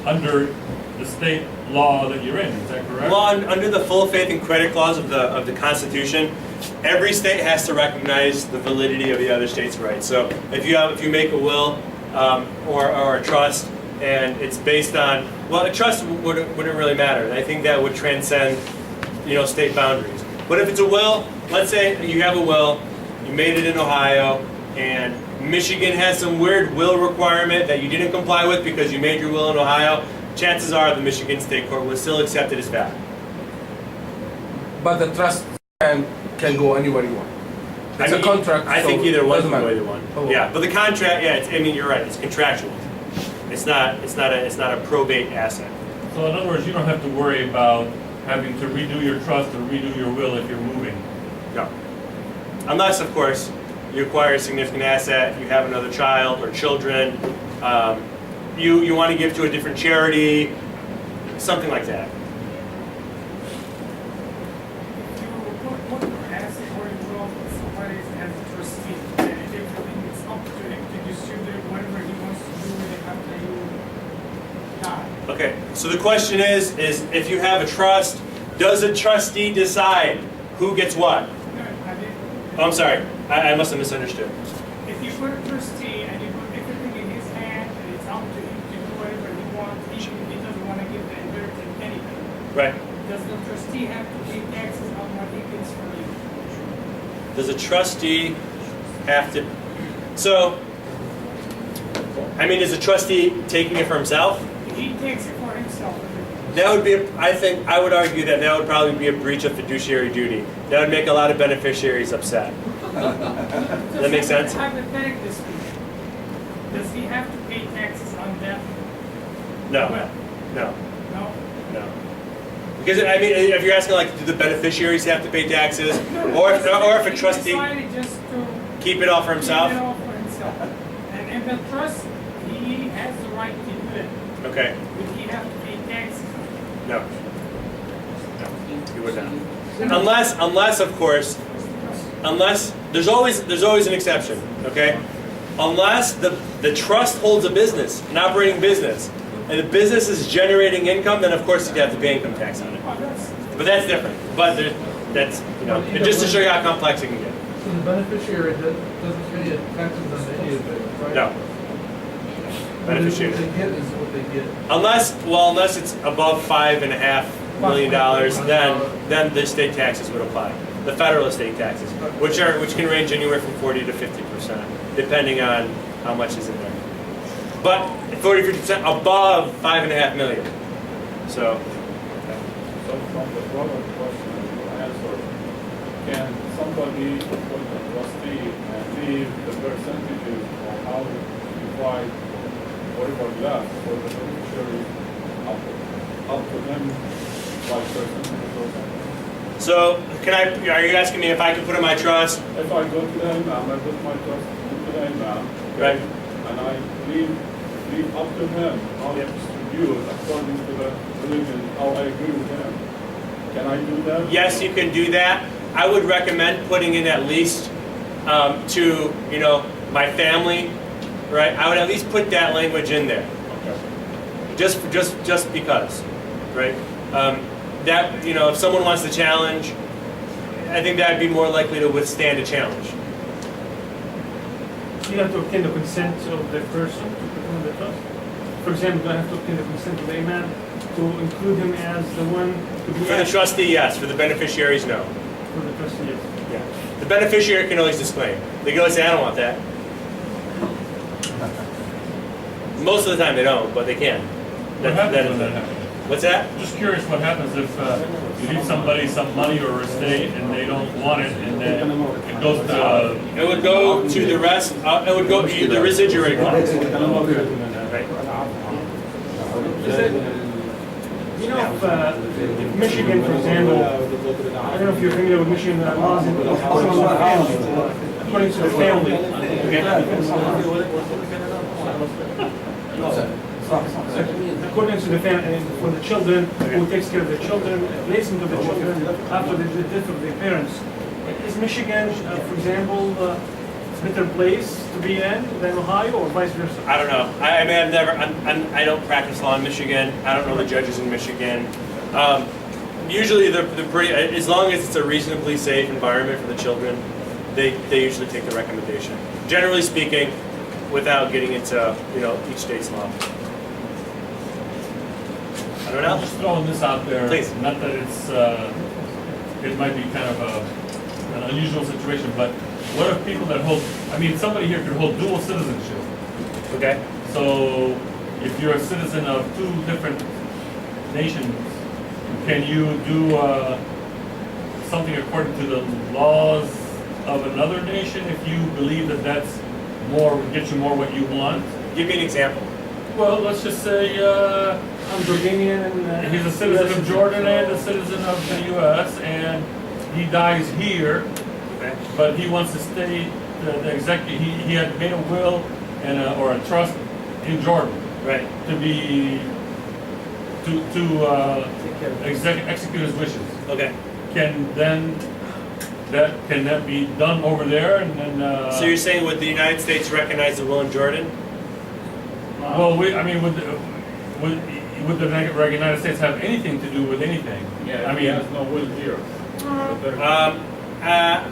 under the state law that you're in. Is that correct? Well, under the full faith and credit clause of the Constitution, every state has to recognize the validity of the other state's rights. So if you make a will or a trust, and it's based on, well, a trust wouldn't really matter. I think that would transcend, state boundaries. But if it's a will, let's say you have a will, you made it in Ohio, and Michigan has some weird will requirement that you didn't comply with because you made your will in Ohio, chances are the Michigan State Court will still accept it as valid. But the trust can go anywhere you want. It's a contract. I so think either it one doesn't can go matter. either one. Oh. Yeah, but the contract, you're right. It's contractual. It's not a probate asset. So in other words, you don't have to worry about having to redo your trust or redo your will if you're moving. No, unless of course you acquire a significant asset, you have another child or children, you want to give to a different charity, something like that. Okay, so the question is if you have a trust, does a trustee decide who gets what? Oh, I'm sorry, I must have misunderstood. If you put a trustee and you put everything in his hand and it's up to him to do whatever he wants, even if he doesn't want to give the inheritance anything, Right. does the trustee have to pay taxes on what he gets from you? Does a trustee have to, so, is a trustee taking it for himself? He takes it for himself. That would be, I would argue that would probably be a breach of fiduciary duty. That would make a lot of beneficiaries upset. Does that make sense? Hypothetically speaking, does he have to pay taxes on that? No, Well, no, no. no. Because, if you're asking, like, do the beneficiaries have to pay taxes? Or if a trustee Decided just to keep it all for himself? keep it all for himself. And in the trust, he has the right to do it. Okay, Would he have to pay taxes? no. No, you would not. Unless, of course, there's always an exception, okay? Unless the trust holds a business, an operating business, and the business is generating income, then of course you'd have to pay income tax on it. But that's different. But that's, and just to show you how complex it can get. So the beneficiary doesn't pay taxes on any of it, right? No. Beneficiary. What they get is what they get. Unless it's above $5.5 million, then the state taxes would apply. The federal estate taxes, which can range anywhere from 40 to 50%, depending on how much is in there. But 40 to 50% above $5.5 million. So. So from the broader question you answered, can somebody put a trustee and leave the percentages or how to divide whatever left for the beneficiary up to them by percentage or something? So are you asking me if I can put in my trust? If I go to the imam, I put my trust into the imam, Right. and I leave up to him how to distribute according to the religion, how I agree with him. Can I do that? Yes, you can do that. I would recommend putting in at least to my family, right? I would at least put that language in there, Okay. just because, right? That if someone wants to challenge, I think that would be more likely to withstand a challenge. you have to obtain the consent of the person to put him in the trust? For example, do I have to obtain the consent of the imam to include him as the one to be For the added trustee, yes. For the beneficiaries, no. for the trustee? Yes. Yeah. The beneficiary can always disclaim. They can always say, I don't want that. Most of the time they don't, but they can. What happens when that happens? What's that? Just curious what happens if you leave somebody some money or estate and they don't want it, and then it goes to It would go to the rest, it would go to the residuary funds. Right. Is it, you know, if Michigan, for example, I don't know if you're familiar with Michigan laws, according to the family, according to the family, for the children, who takes care of the children, placement of the children after the death of their parents. Is Michigan, for example, a better place to be in than Ohio, or vice versa? I don't know. I mean, I've never, I don't practice law in Michigan. I don't know the judges in Michigan. Usually they're pretty, as long as it's a reasonably safe environment for the children, they usually take the recommendation. Generally speaking, without getting into, each state's law. I don't know. just throwing this out there. Please. Not that it's, it might be kind of an unusual situation, but what if people that hold, I mean, somebody here could hold dual citizenship. Okay. So if you're a citizen of two different nations, can you do something according to the laws of another nation if you believe that that's more, would get you more what you want? Give me an example. Well, let's just say I'm Jordanian and he's a citizen of Jordan and a citizen of the U.S. and he dies here, Okay. but he wants to stay. The executive, he had made a will and or a trust in Jordan Right. to be to execute his wishes. Okay. Can that be done over there and then? So you're saying would the United States recognize the will in Jordan? Well, would the United States have anything to do with anything? Yeah, I he mean, has no will here.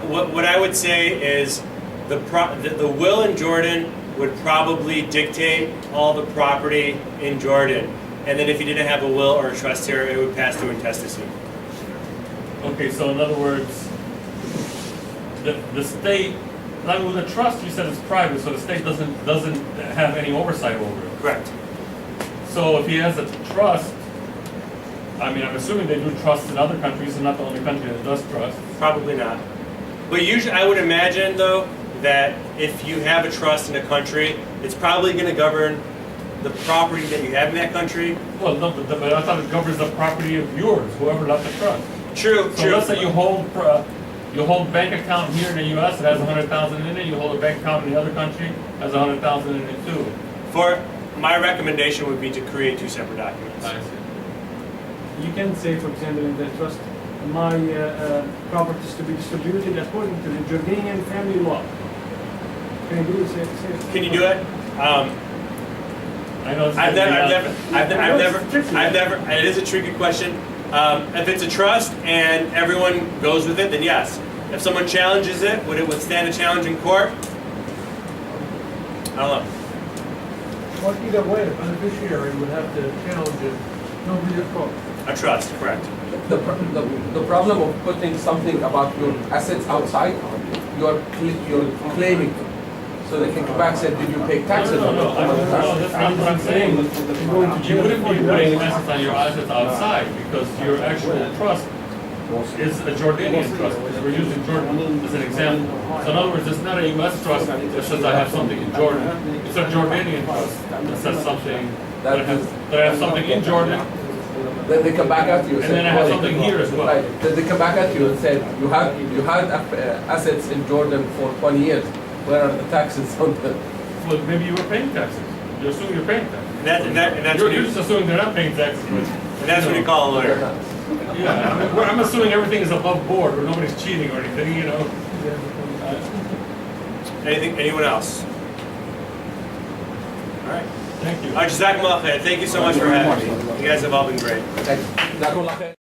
What I would say is the will in Jordan would probably dictate all the property in Jordan, and then if he didn't have a will or a trust here, it would pass through intestacy. okay, so in other words, the state, I mean, with the trust you said it's private, so the state doesn't have any oversight over it. Correct. So if he has a trust, I mean, I'm assuming they do trusts in other countries, and not the only country that does trust. Probably not. But usually, I would imagine though that if you have a trust in a country, it's probably going to govern the property that you have in that country. Well, no, but I thought it governs the property of yours, whoever left the trust. True. So True. let's say you hold bank account here in the U.S. that has 100,000 in it. You hold a bank account in the other country has 100,000 in it too. For my recommendation would be to create two separate documents. I see. You can say, for example, in the trust, my properties to be distributed according to the Jordanian family law. Can you do it? Say it. Can you do it? I know it's I've never. It is a tricky question. If it's a trust and everyone goes with it, then yes. If someone challenges it, would it withstand a challenge in court? I don't know. Well, either way, the beneficiary would have to challenge it, nobody to court. A trust, correct. The problem of putting something about your assets outside, you're claiming. So they can come back and say, did you pay taxes on it? No, that's not what I'm saying. You wouldn't be putting assets on your assets outside because your actual trust is a Jordanian trust. We're using Jordan as an example. So in other words, it's not a U.S. trust that says I have something in Jordan. It's a Jordanian trust that says something that I have something in Jordan. Then they come back at you and And then I have something here as well. Right. Then they come back at you and say, you had assets in Jordan for 20 years. Where are the taxes on them? Well, maybe you were paying taxes. You're assuming you're paying taxes. And that's You're what you, just assuming they're not paying taxes. and that's what you call a lawyer. Yeah, I'm assuming everything is above board, or nobody's cheating or anything, you know. Anyone else? All right. Thank you. Jazakumullah khair. Thank you so much for having me. You guys have all been great. Like,